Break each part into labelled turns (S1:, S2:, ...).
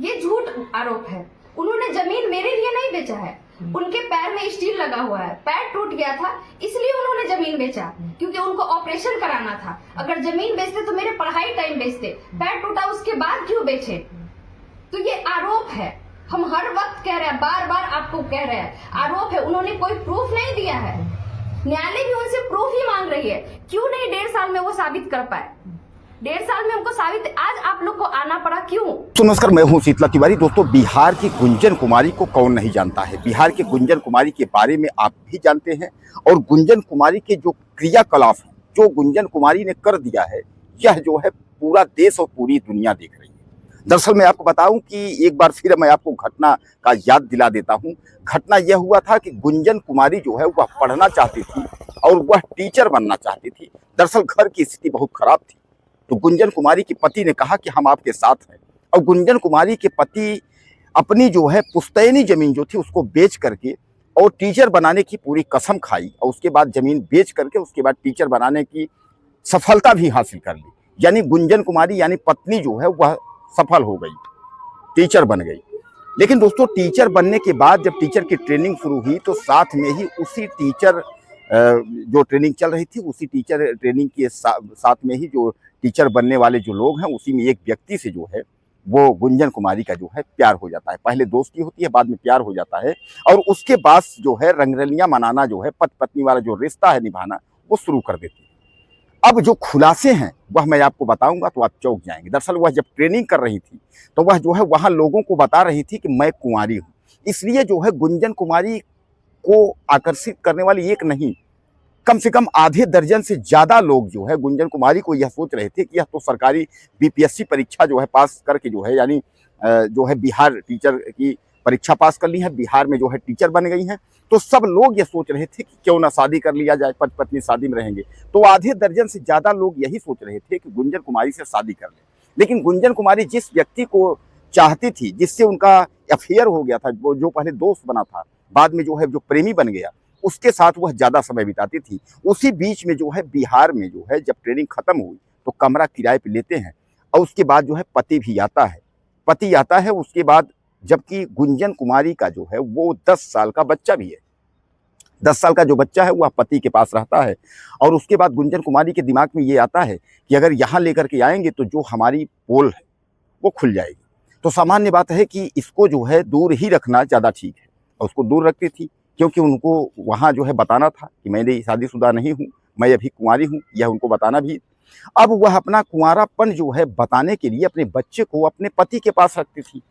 S1: ये झूठ आरोप है। उन्होंने जमीन मेरे लिए नहीं बेचा है, उनके पैर में स्टील लगा हुआ है, पैर टूट गया था इसलिए उन्होंने जमीन बेचा, क्योंकि उनको ऑपरेशन कराना था। अगर जमीन बेचते तो मेरे पढ़ाई टाइम बेचते, पैर टूटा उसके बाद क्यों बेचे? तो ये आरोप है, हम हर वक्त कह रहे हैं, बार बार आपको कह रहे हैं, आरोप है। उन्होंने कोई प्रूफ नहीं दिया है, न्यायालय भी उनसे प्रूफ ही मांग रही है। क्यों नहीं 1.5 साल में वो साबित कर पाए? 1.5 साल में हमको साबित आज आप लोग को आना पड़ा, क्यों?
S2: तो नमस्कार, मैं हूं शीतला तिवारी। दोस्तों, बिहार की गुंजन कुमारी को कौन नहीं जानता है। बिहार की गुंजन कुमारी के बारे में आप भी जानते हैं, और गुंजन कुमारी के जो क्रियाकलाप है, जो गुंजन कुमारी ने कर दिया है, यह जो है पूरा देश और पूरी दुनिया देख रही है। दरअसल मैं आपको बताऊं कि एक बार फिर मैं आपको घटना का याद दिला देता हूं। घटना यह हुआ था कि गुंजन कुमारी जो है वह पढ़ना चाहती थी और वह टीचर बनना चाहती थी। दरअसल घर की स्थिति बहुत खराब थी, तो गुंजन कुमारी के पति ने कहा कि हम आपके साथ हैं, और गुंजन कुमारी के पति अपनी जो है पुश्तैनी जमीन जो थी उसको बेच करके और टीचर बनाने की पूरी कसम खाई, और उसके बाद जमीन बेच करके उसके बाद टीचर बनाने की सफलता भी हासिल कर ली। यानी गुंजन कुमारी यानी पत्नी जो है वह सफल हो गई, टीचर बन गई। लेकिन दोस्तों, टीचर बनने के बाद जब टीचर की ट्रेनिंग शुरू हुई तो साथ में ही उसी टीचर जो ट्रेनिंग चल रही थी, उसी टीचर ट्रेनिंग के साथ में ही जो टीचर बनने वाले जो लोग हैं, उसी में एक व्यक्ति से जो है वो गुंजन कुमारी का जो है प्यार हो जाता है। पहले दोस्ती होती है, बाद में प्यार हो जाता है, और उसके बाद जो है रंगरलियां मनाना जो है, पति पत्नी वाला जो रिश्ता है निभाना, वो शुरू कर देती है। अब जो खुलासे हैं वह मैं आपको बताऊंगा तो आप चौंक जाएंगे। दरअसल वह जब ट्रेनिंग कर रही थी तो वह जो है वहां लोगों को बता रही थी कि मैं कुंवारी हूं। इसलिए जो है गुंजन कुमारी को आकर्षित करने वाली एक नहीं, कम से कम आधे दर्जन से ज्यादा लोग जो है गुंजन कुमारी को यह सोच रहे थे कि यह तो सरकारी बीपीएससी परीक्षा जो है पास करके जो है, यानी जो है बिहार टीचर की परीक्षा पास कर ली है, बिहार में जो है टीचर बन गई हैं। तो सब लोग ये सोच रहे थे कि क्यों ना शादी कर लिया जाए, पति पत्नी शादी में रहेंगे। तो आधे दर्जन से ज्यादा लोग यही सोच रहे थे कि गुंजन कुमारी से शादी कर ले। लेकिन गुंजन कुमारी जिस व्यक्ति को चाहती थी, जिससे उनका अफेयर हो गया था, वो जो पहले दोस्त बना था, बाद में जो है जो प्रेमी बन गया, उसके साथ वह ज्यादा समय बिताती थी। उसी बीच में जो है बिहार में जो है जब ट्रेनिंग खत्म हुई तो कमरा किराए पे लेते हैं, और उसके बाद जो है पति भी आता है, पति आता है उसके बाद, जबकि गुंजन कुमारी का जो है वो 10 साल का बच्चा भी है। 10 साल का जो बच्चा है वह पति के पास रहता है, और उसके बाद गुंजन कुमारी के दिमाग में ये आता है कि अगर यहाँ लेकर के आएंगे तो जो हमारी पोल है वो खुल जाएगी। तो सामान्य बात है कि इसको जो है दूर ही रखना ज़्यादा ठीक है, और उसको दूर रखती थी क्योंकि उनको वहाँ जो है बताना था कि मैं शादीशुदा नहीं हूँ, मैं अभी कुंवारी हूँ, यह उनको बताना भी। अब वह अपना कुंवारापन जो है बताने के लिए अपने बच्चे को अपने पति के पास रखती थी।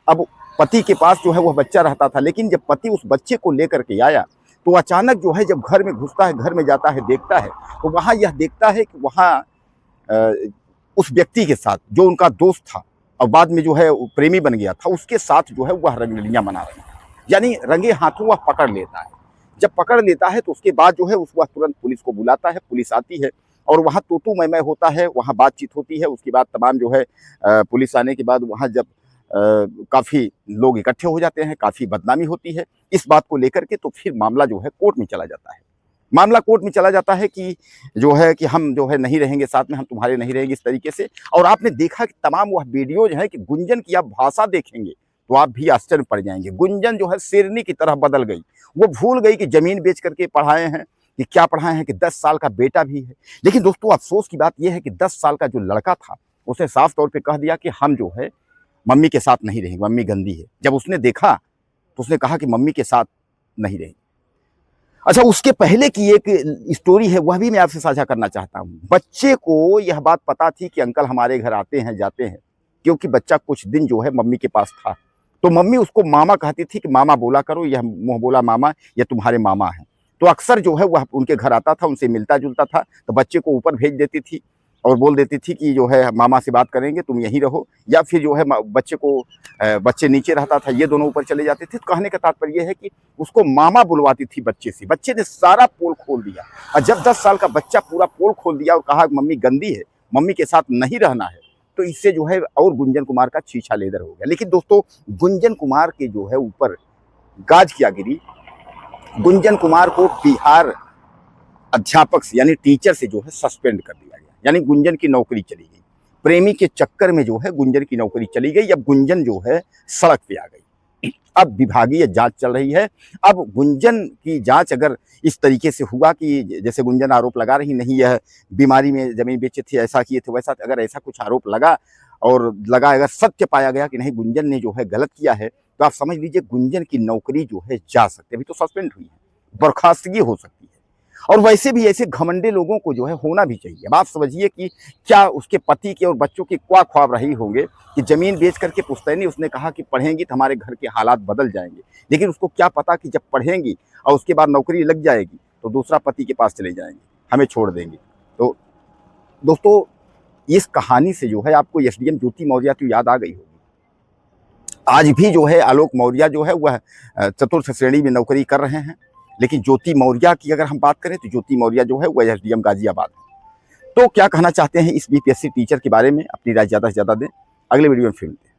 S2: अब पति के पास जो है वह बच्चा रहता था, लेकिन जब पति उस बच्चे को लेकर के आया तो अचानक जो है जब घर में घुसता है, घर में जाता है, देखता है, तो वहाँ यह देखता है कि वहाँ उस व्यक्ति के साथ जो उनका दोस्त था और बाद में जो है प्रेमी बन गया था, उसके साथ जो है वह रंगरलियां मना रही है। यानी रंगे हाथों वह पकड़ लेता है। जब पकड़ लेता है तो उसके बाद जो है वह तुरंत पुलिस को बुलाता है, पुलिस आती है और वहाँ तू मैं होता है, वहाँ बातचीत होती है। उसके बाद तमाम जो है पुलिस आने के बाद वहाँ जब काफ़ी लोग इकट्ठे हो जाते हैं, काफ़ी बदनामी होती है इस बात को लेकर के, तो फिर मामला जो है कोर्ट में चला जाता है। मामला कोर्ट में चला जाता है कि जो है कि हम जो है नहीं रहेंगे साथ में, हम तुम्हारे नहीं रहेंगे, इस तरीके से। और आपने देखा कि तमाम वह वीडियोज हैं कि गुंजन की आप भाषा देखेंगे तो आप भी आश्चर्य पड़ जाएंगे। गुंजन जो है शेरनी की तरह बदल गई। वो भूल गई कि जमीन बेच करके पढ़ाए हैं, कि क्या पढ़ाए हैं, कि 10 साल का बेटा भी है। लेकिन दोस्तों, अफसोस की बात यह है कि 10 साल का जो लड़का था उसने साफ तौर पर कह दिया कि हम जो है मम्मी के साथ नहीं रहेंगे, मम्मी गंदी है। जब उसने देखा तो उसने कहा कि मम्मी के साथ नहीं रहेंगे। अच्छा, उसके पहले की एक स्टोरी है, वह भी मैं आपसे साझा करना चाहता हूँ। बच्चे को यह बात पता थी कि अंकल हमारे घर आते हैं जाते हैं, क्योंकि बच्चा कुछ दिन जो है मम्मी के पास था, तो मम्मी उसको मामा कहती थी कि मामा बोला करो, यह मुँह बोला मामा, यह तुम्हारे मामा हैं। तो अक्सर जो है वह उनके घर आता था, उनसे मिलता जुलता था, तो बच्चे को ऊपर भेज देती थी और बोल देती थी कि जो है मामा से बात करेंगे, तुम यहीं रहो, या फिर जो है बच्चे नीचे रहता था, ये दोनों ऊपर चले जाते थे। तो कहने का तात्पर्य है कि उसको मामा बुलवाती थी बच्चे से। बच्चे ने सारा पोल खोल दिया, और जब 10 साल का बच्चा पूरा पोल खोल दिया और कहा मम्मी गंदी है, मम्मी के साथ नहीं रहना है, तो इससे जो है और गुंजन कुमार का छीछा लेदर हो गया। लेकिन दोस्तों, गुंजन कुमार के जो है ऊपर गाज क्या गिरी। गुंजन कुमार को बिहार अध्यापक से यानी टीचर से जो है सस्पेंड कर दिया गया, यानी गुंजन की नौकरी चली गई। प्रेमी के चक्कर में जो है गुंजन की नौकरी चली गई। अब गुंजन जो है सड़क पे आ गई। अब विभागीय जांच चल रही है। अब गुंजन की जांच अगर इस तरीके से हुआ कि जैसे गुंजन आरोप लगा रही, नहीं यह बीमारी में जमीन बेचे थे, ऐसा किए थे, वैसा, अगर ऐसा कुछ आरोप लगा और अगर सत्य पाया गया कि नहीं गुंजन ने जो है गलत किया है, तो आप समझ लीजिए गुंजन की नौकरी जो है जा सकती है। अभी तो सस्पेंड हुई है, बर्खास्तगी हो सकती है। और वैसे भी ऐसे घमंडे लोगों को जो है होना भी चाहिए। अब आप समझिए कि क्या उसके पति के और बच्चों के क्या ख्वाब रही होंगे कि जमीन बेच करके पुश्तैनी, उसने कहा कि पढ़ेंगी तो हमारे घर के हालात बदल जाएंगे, लेकिन उसको क्या पता कि जब पढ़ेंगी और उसके बाद नौकरी लग जाएगी तो दूसरा पति के पास चले जाएंगे, हमें छोड़ देंगे। तो दोस्तों, इस कहानी से जो है आपको एसडीएम ज्योति मौर्य तो याद आ गई होगी। आज भी जो है आलोक मौर्य जो है वह चतुर्थ श्रेणी में नौकरी कर रहे हैं, लेकिन ज्योति मौर्य की अगर हम बात करें तो ज्योति मौर्य जो है वह एसडीएम गाजियाबाद है। तो क्या कहना चाहते हैं इस बीपीएससी टीचर के बारे में, अपनी राय ज़्यादा से ज़्यादा दें। अगले वीडियो में फिर मिलते हैं।